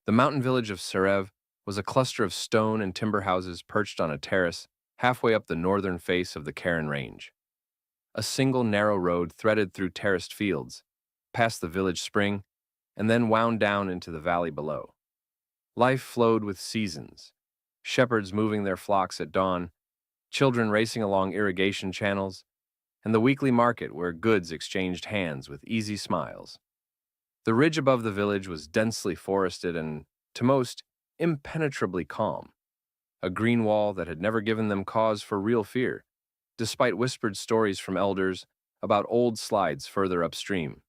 The mountain village of Serev was a cluster of stone and timber houses perched on a terrace halfway up the northern face of the Karen Range. A single narrow road threaded through terraced fields, past the village spring, and then wound down into the valley below. Life flowed with seasons, shepherds moving their flocks at dawn, children racing along irrigation channels, and the weekly market where goods exchanged hands with easy smiles. The ridge above the village was densely forested and, to most, impenetrably calm, a green wall that had never given them cause for real fear, despite whispered stories from elders about old slides further upstream.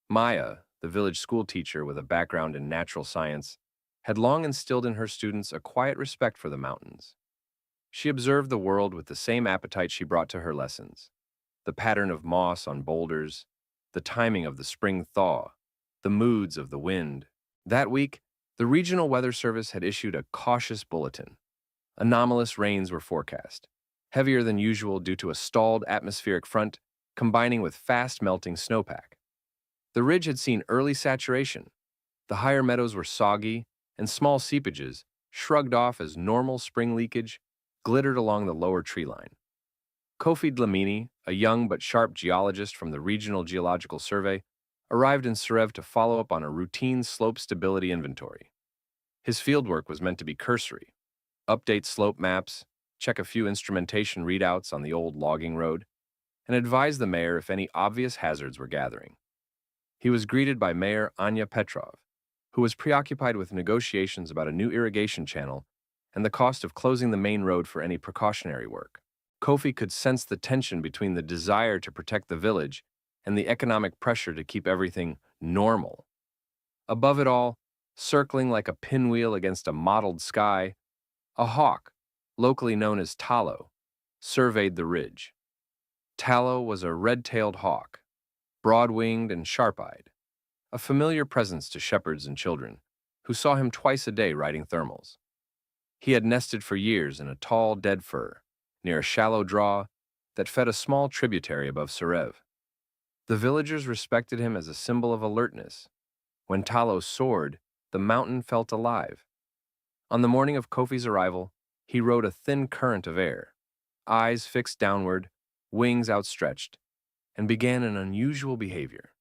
Maya, the village schoolteacher with a background in natural science, had long instilled in her students a quiet respect for the mountains. She observed the world with the same appetite she brought to her lessons: the pattern of moss on boulders, the timing of the spring thaw, the moods of the wind. That week, the regional weather service had issued a cautious bulletin. Anomalous rains were forecast, heavier than usual due to a stalled atmospheric front combining with fast melting snowpack. The ridge had seen early saturation. The higher meadows were soggy, and small seepages, shrugged off as normal spring leakage, glittered along the lower tree line. Kofi Dlamini, a young but sharp geologist from the Regional Geological Survey, arrived in Serev to follow up on a routine slope stability inventory. His fieldwork was meant to be cursory: update slope maps, check a few instrumentation readouts on the old logging road, and advise the mayor if any obvious hazards were gathering. He was greeted by Mayor Anya Petrov, who was preoccupied with negotiations about a new irrigation channel and the cost of closing the main road for any precautionary work. Kofi could sense the tension between the desire to protect the village and the economic pressure to keep everything normal. Above it all, circling like a pinwheel against a mottled sky, a hawk, locally known as Talo, surveyed the ridge. Talo was a red-tailed hawk, broad-winged and sharp-eyed, a familiar presence to shepherds and children, who saw him twice a day riding thermals. He had nested for years in a tall, dead fir, near a shallow draw that fed a small tributary above Serev. The villagers respected him as a symbol of alertness. When Talo soared, the mountain felt alive. On the morning of Kofi's arrival, he rode a thin current of air, eyes fixed downward, wings outstretched, and began an unusual behavior.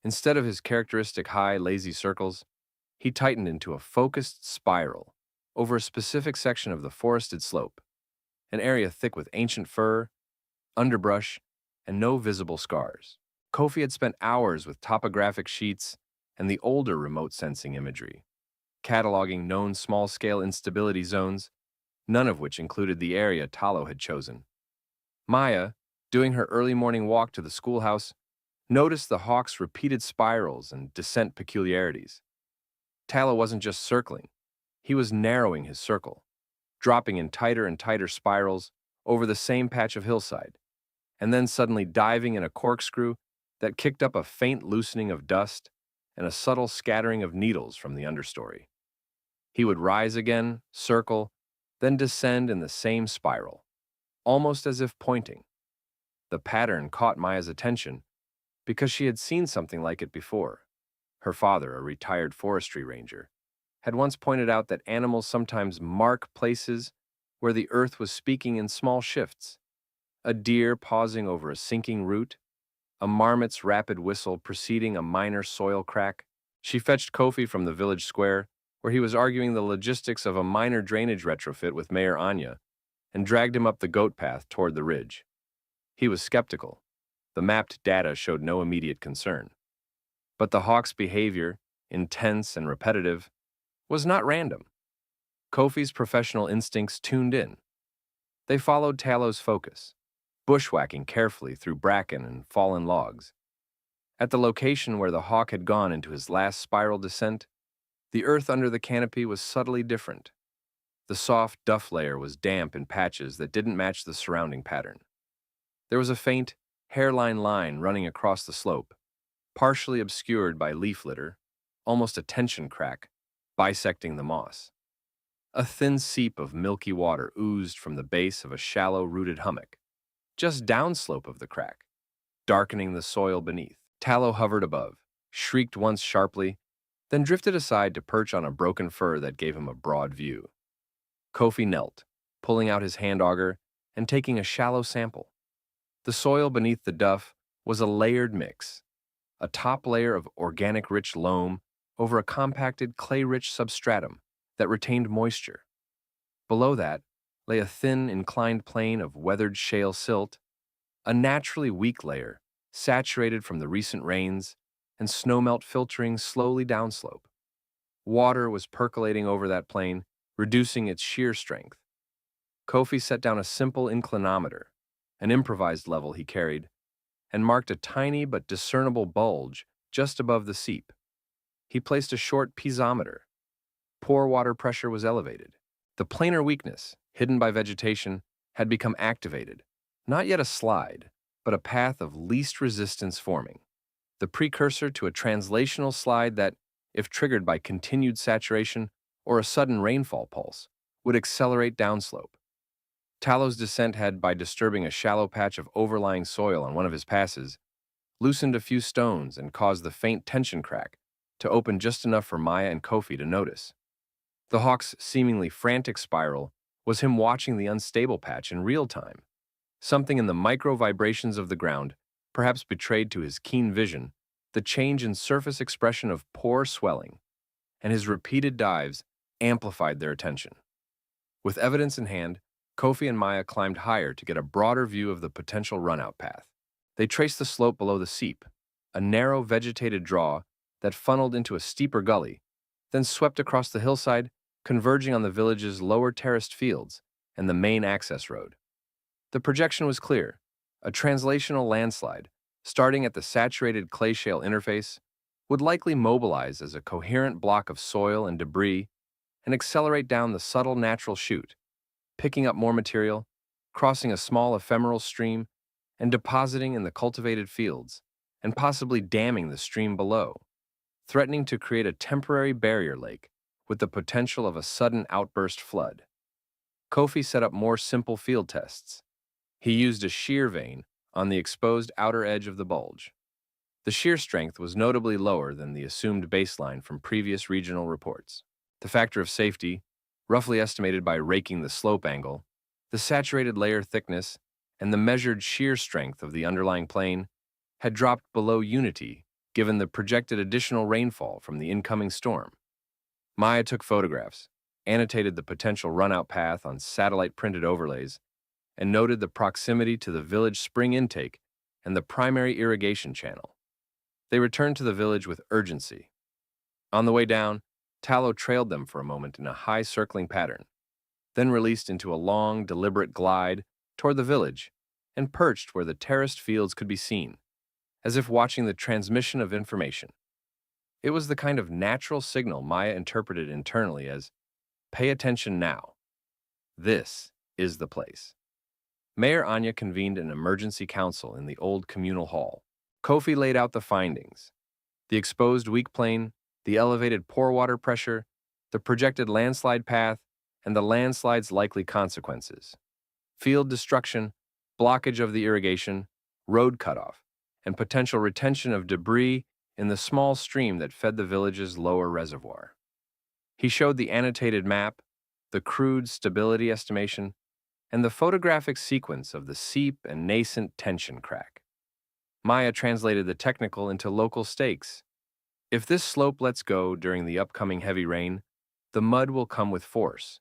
Instead of his characteristic high, lazy circles, he tightened into a focused spiral over a specific section of the forested slope, an area thick with ancient fir, underbrush, and no visible scars. Kofi had spent hours with topographic sheets and the older remote sensing imagery, cataloging known small-scale instability zones, none of which included the area Talo had chosen. Maya, doing her early morning walk to the schoolhouse, noticed the hawk's repeated spirals and descent peculiarities. Talo wasn't just circling, he was narrowing his circle, dropping in tighter and tighter spirals over the same patch of hillside, and then suddenly diving in a corkscrew that kicked up a faint loosening of dust and a subtle scattering of needles from the understory. He would rise again, circle, then descend in the same spiral, almost as if pointing. The pattern caught Maya's attention because she had seen something like it before. Her father, a retired forestry ranger, had once pointed out that animals sometimes mark places where the earth was speaking in small shifts: a deer pausing over a sinking root, a marmot's rapid whistle preceding a minor soil crack. She fetched Kofi from the village square, where he was arguing the logistics of a minor drainage retrofit with Mayor Anya, and dragged him up the goat path toward the ridge. He was skeptical. The mapped data showed no immediate concern. But the hawk's behavior, intense and repetitive, was not random. Kofi's professional instincts tuned in. They followed Talo's focus, bushwhacking carefully through bracken and fallen logs. At the location where the hawk had gone into his last spiral descent, the earth under the canopy was subtly different. The soft duff layer was damp in patches that didn't match the surrounding pattern. There was a faint, hairline line running across the slope, partially obscured by leaf litter, almost a tension crack, bisecting the moss. A thin seep of milky water oozed from the base of a shallow-rooted hummock, just downslope of the crack, darkening the soil beneath. Talo hovered above, shrieked once sharply, then drifted aside to perch on a broken fir that gave him a broad view. Kofi knelt, pulling out his hand auger and taking a shallow sample. The soil beneath the duff was a layered mix, a top layer of organic rich loam over a compacted clay-rich substratum that retained moisture. Below that lay a thin, inclined plane of weathered shale silt, a naturally weak layer, saturated from the recent rains and snowmelt filtering slowly downslope. Water was percolating over that plane, reducing its shear strength. Kofi set down a simple inclinometer, an improvised level he carried, and marked a tiny but discernible bulge just above the seep. He placed a short piezometer. Pore water pressure was elevated. The planar weakness, hidden by vegetation, had become activated. Not yet a slide, but a path of least resistance forming. The precursor to a translational slide that, if triggered by continued saturation or a sudden rainfall pulse, would accelerate downslope. Tallo's descent had, by disturbing a shallow patch of overlying soil on one of his passes, loosened a few stones and caused the faint tension crack to open just enough for Maya and Kofi to notice. The hawk's seemingly frantic spiral was him watching the unstable patch in real time. Something in the micro vibrations of the ground perhaps betrayed to his keen vision the change in surface expression of pore swelling, and his repeated dives amplified their attention. With evidence in hand, Kofi and Maya climbed higher to get a broader view of the potential runout path. They traced the slope below the seep, a narrow vegetated draw that funneled into a steeper gully, then swept across the hillside, converging on the village's lower terraced fields and the main access road. The projection was clear, a translational landslide, starting at the saturated clay shale interface, would likely mobilize as a coherent block of soil and debris and accelerate down the subtle natural chute, picking up more material, crossing a small ephemeral stream, and depositing in the cultivated fields, and possibly damming the stream below, threatening to create a temporary barrier lake with the potential of a sudden outburst flood. Kofi set up more simple field tests. He used a shear vane on the exposed outer edge of the bulge. The shear strength was notably lower than the assumed baseline from previous regional reports. The factor of safety, roughly estimated by raking the slope angle, the saturated layer thickness, and the measured shear strength of the underlying plane, had dropped below unity given the projected additional rainfall from the incoming storm. Maya took photographs, annotated the potential runout path on satellite-printed overlays, and noted the proximity to the village spring intake and the primary irrigation channel. They returned to the village with urgency. On the way down, Tallow trailed them for a moment in a high circling pattern, then released into a long, deliberate glide toward the village and perched where the terraced fields could be seen, as if watching the transmission of information. It was the kind of natural signal Maya interpreted internally as, "Pay attention now. This is the place." Mayor Anya convened an emergency council in the old communal hall. Kofi laid out the findings: the exposed weak plane, the elevated pore water pressure, the projected landslide path, and the landslide's likely consequences. Field destruction, blockage of the irrigation, road cutoff, and potential retention of debris in the small stream that fed the village's lower reservoir. He showed the annotated map, the crude stability estimation, and the photographic sequence of the seep and nascent tension crack. Maya translated the technical into local stakes. If this slope lets go during the upcoming heavy rain, the mud will come with force.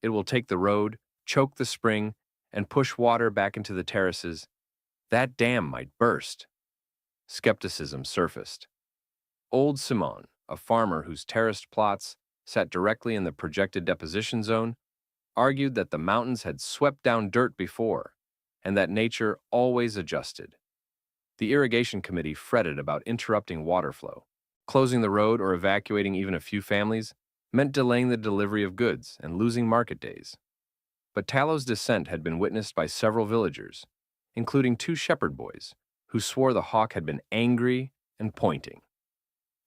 It will take the road, choke the spring, and push water back into the terraces. That dam might burst. Skepticism surfaced. Old Simon, a farmer whose terraced plots sat directly in the projected deposition zone, argued that the mountains had swept down dirt before, and that nature always adjusted. The irrigation committee fretted about interrupting water flow. Closing the road or evacuating even a few families meant delaying the delivery of goods and losing market days. But Tallow's descent had been witnessed by several villagers, including 2 shepherd boys, who swore the hawk had been angry and pointing.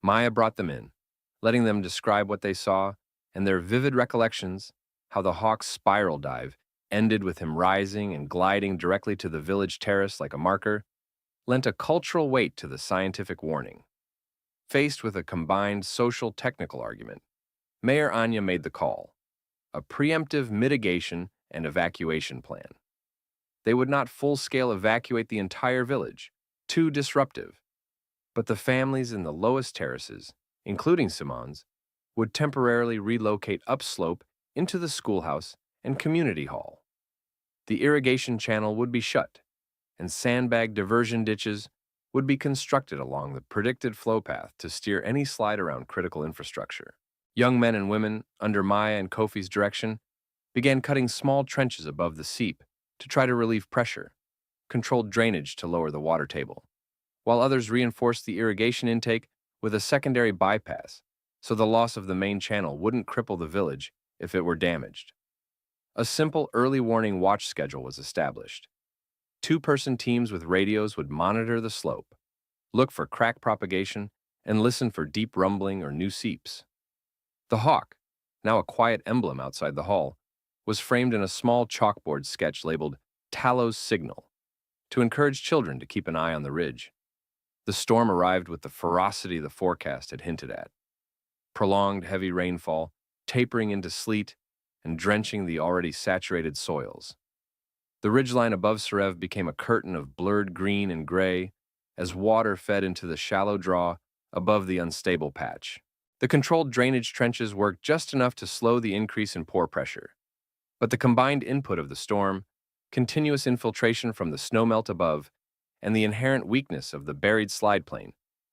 Maya brought them in, letting them describe what they saw, and their vivid recollections, how the hawk's spiral dive ended with him rising and gliding directly to the village terrace like a marker, lent a cultural weight to the scientific warning. Faced with a combined social-technical argument, Mayor Anya made the call: a preemptive mitigation and evacuation plan. They would not full-scale evacuate the entire village, too disruptive, but the families in the lowest terraces, including Simon's, would temporarily relocate upslope into the schoolhouse and community hall. The irrigation channel would be shut, and sandbag diversion ditches would be constructed along the predicted flow path to steer any slide around critical infrastructure. Young men and women, under Maya and Kofi's direction, began cutting small trenches above the seep to try to relieve pressure, controlled drainage to lower the water table, while others reinforced the irrigation intake with a secondary bypass so the loss of the main channel wouldn't cripple the village if it were damaged. A simple early warning watch schedule was established. Two-person teams with radios would monitor the slope, look for crack propagation, and listen for deep rumbling or new seeps. The hawk, now a quiet emblem outside the hall, was framed in a small chalkboard sketch labeled Talos Signal to encourage children to keep an eye on the ridge. The storm arrived with the ferocity the forecast had hinted at. Prolonged heavy rainfall, tapering into sleet, and drenching the already saturated soils. The ridgeline above Sarev became a curtain of blurred green and gray as water fed into the shallow draw above the unstable patch. The controlled drainage trenches worked just enough to slow the increase in pore pressure, but the combined input of the storm, continuous infiltration from the snowmelt above, and the inherent weakness of the buried slide plane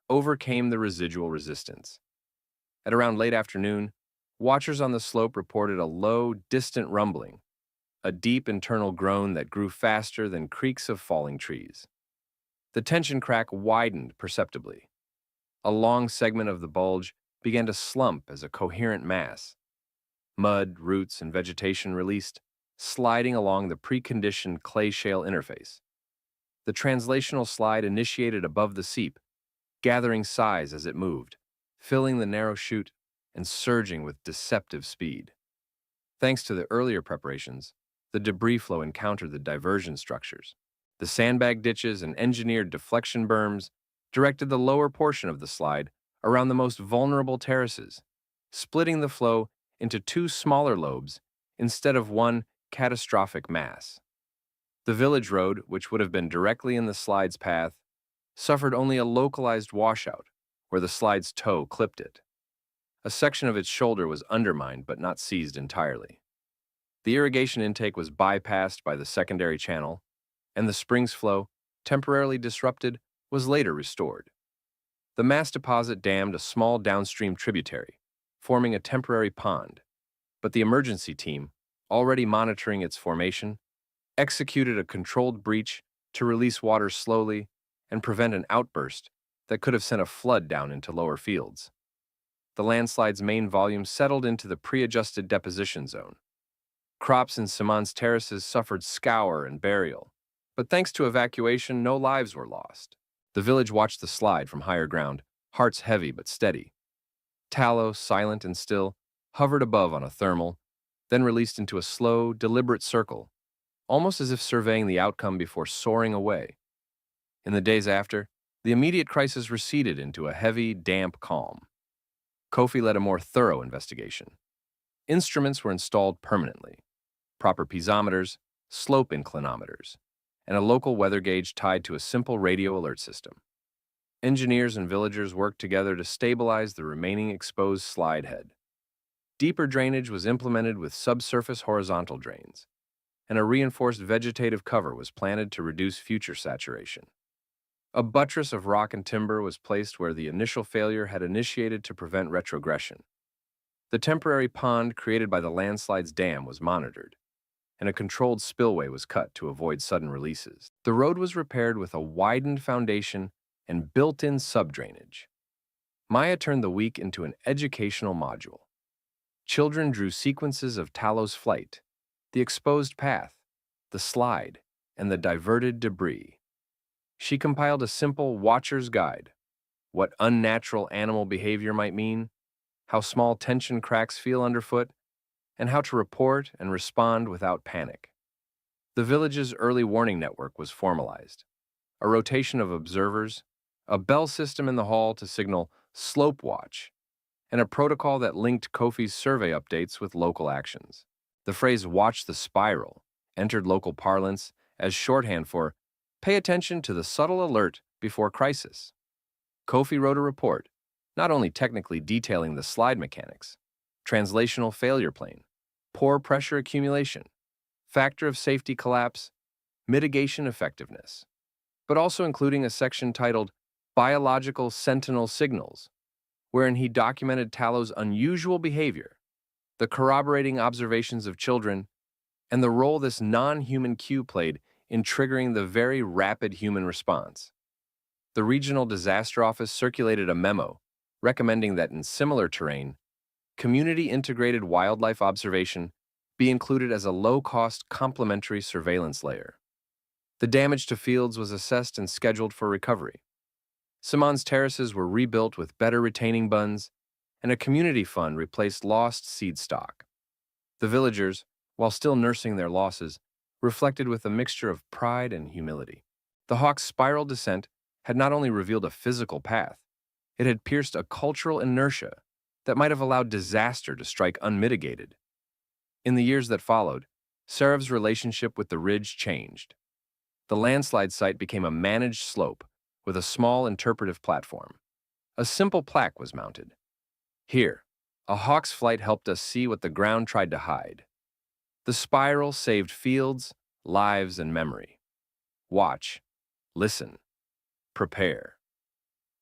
overcame the residual resistance. At around late afternoon, watchers on the slope reported a low, distant rumbling, a deep internal groan that grew faster than creaks of falling trees. The tension crack widened perceptibly. A long segment of the bulge began to slump as a coherent mass. Mud, roots, and vegetation released, sliding along the preconditioned clay shale interface. The translational slide initiated above the seep, gathering size as it moved, filling the narrow chute and surging with deceptive speed. Thanks to the earlier preparations, the debris flow encountered the diversion structures. The sandbag ditches and engineered deflection berms directed the lower portion of the slide around the most vulnerable terraces, splitting the flow into two smaller lobes instead of one catastrophic mass. The village road, which would have been directly in the slide's path, suffered only a localized washout where the slide's toe clipped it. A section of its shoulder was undermined but not seized entirely. The irrigation intake was bypassed by the secondary channel, and the spring's flow, temporarily disrupted, was later restored. The mass deposit dammed a small downstream tributary, forming a temporary pond, but the emergency team, already monitoring its formation, executed a controlled breach to release water slowly and prevent an outburst that could have sent a flood down into lower fields. The landslide's main volume settled into the pre-adjusted deposition zone. Crops in Simon's terraces suffered scour and burial, but thanks to evacuation, no lives were lost. The village watched the slide from higher ground, hearts heavy but steady. Tallow, silent and still, hovered above on a thermal, then released into a slow, deliberate circle, almost as if surveying the outcome before soaring away. In the days after, the immediate crisis receded into a heavy, damp calm. Kofi led a more thorough investigation. Instruments were installed permanently: proper piezometers, slope inclinometers, and a local weather gauge tied to a simple radio alert system. Engineers and villagers worked together to stabilize the remaining exposed slide head. Deeper drainage was implemented with subsurface horizontal drains, and a reinforced vegetative cover was planted to reduce future saturation. A buttress of rock and timber was placed where the initial failure had initiated to prevent retrogression. The temporary pond created by the landslide's dam was monitored, and a controlled spillway was cut to avoid sudden releases. The road was repaired with a widened foundation and built-in subdrainage. Maya turned the week into an educational module. Children drew sequences of Talos' flight, the exposed path, the slide, and the diverted debris. She compiled a simple watcher's guide: what unnatural animal behavior might mean, how small tension cracks feel underfoot, and how to report and respond without panic. The village's early warning network was formalized: a rotation of observers, a bell system in the hall to signal Slope Watch, and a protocol that linked Kofi's survey updates with local actions. The phrase "watch the spiral" entered local parlance as shorthand for "pay attention to the subtle alert before crisis." Kofi wrote a report, not only technically detailing the slide mechanics, translational failure plane, pore pressure accumulation, factor of safety collapse, mitigation effectiveness, but also including a section titled Biological Sentinel Signals, wherein he documented Tallow's unusual behavior, the corroborating observations of children, and the role this non-human cue played in triggering the very rapid human response. The Regional Disaster Office circulated a memo recommending that in similar terrain, community-integrated wildlife observation be included as a low-cost complementary surveillance layer. The damage to fields was assessed and scheduled for recovery. Simon's terraces were rebuilt with better retaining bunds, and a community fund replaced lost seed stock. The villagers, while still nursing their losses, reflected with a mixture of pride and humility. The hawk's spiral descent had not only revealed a physical path, it had pierced a cultural inertia that might have allowed disaster to strike unmitigated. In the years that followed, Sarev's relationship with the ridge changed. The landslide site became a managed slope with a small interpretive platform. A simple plaque was mounted. Here, a hawk's flight helped us see what the ground tried to hide. The spiral saved fields, lives, and memory. Watch, listen, prepare.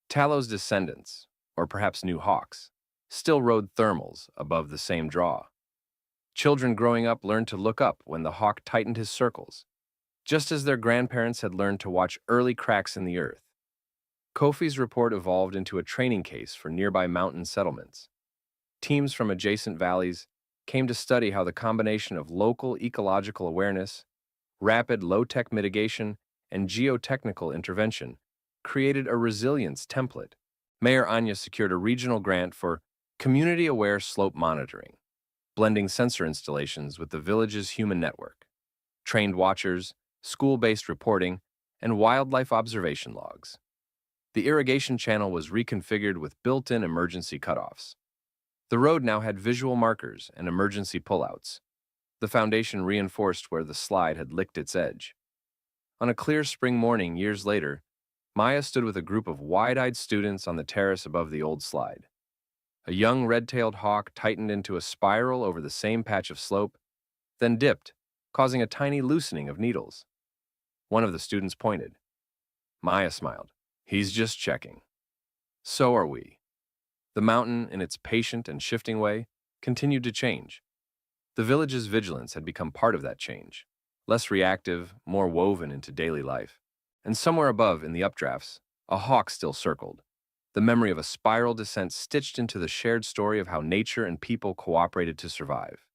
Tallow's descendants, or perhaps new hawks, still rode thermals above the same draw. Children growing up learned to look up when the hawk tightened his circles, just as their grandparents had learned to watch early cracks in the earth. Kofi's report evolved into a training case for nearby mountain settlements. Teams from adjacent valleys came to study how the combination of local ecological awareness, rapid low-tech mitigation, and geotechnical intervention created a resilience template. Mayor Anya secured a regional grant for community-aware slope monitoring, blending sensor installations with the village's human network, trained watchers, school-based reporting, and wildlife observation logs. The irrigation channel was reconfigured with built-in emergency cutoffs. The road now had visual markers and emergency pullouts. The foundation reinforced where the slide had licked its edge. On a clear spring morning years later, Maya stood with a group of wide-eyed students on the terrace above the old slide. A young red-tailed hawk tightened into a spiral over the same patch of slope, then dipped, causing a tiny loosening of needles. One of the students pointed. Maya smiled. "He's just checking." So are we. The mountain, in its patient and shifting way, continued to change. The village's vigilance had become part of that change, less reactive, more woven into daily life. And somewhere above, in the updrafts, a hawk still circled, the memory of a spiral descent stitched into the shared story of how nature and people cooperated to survive.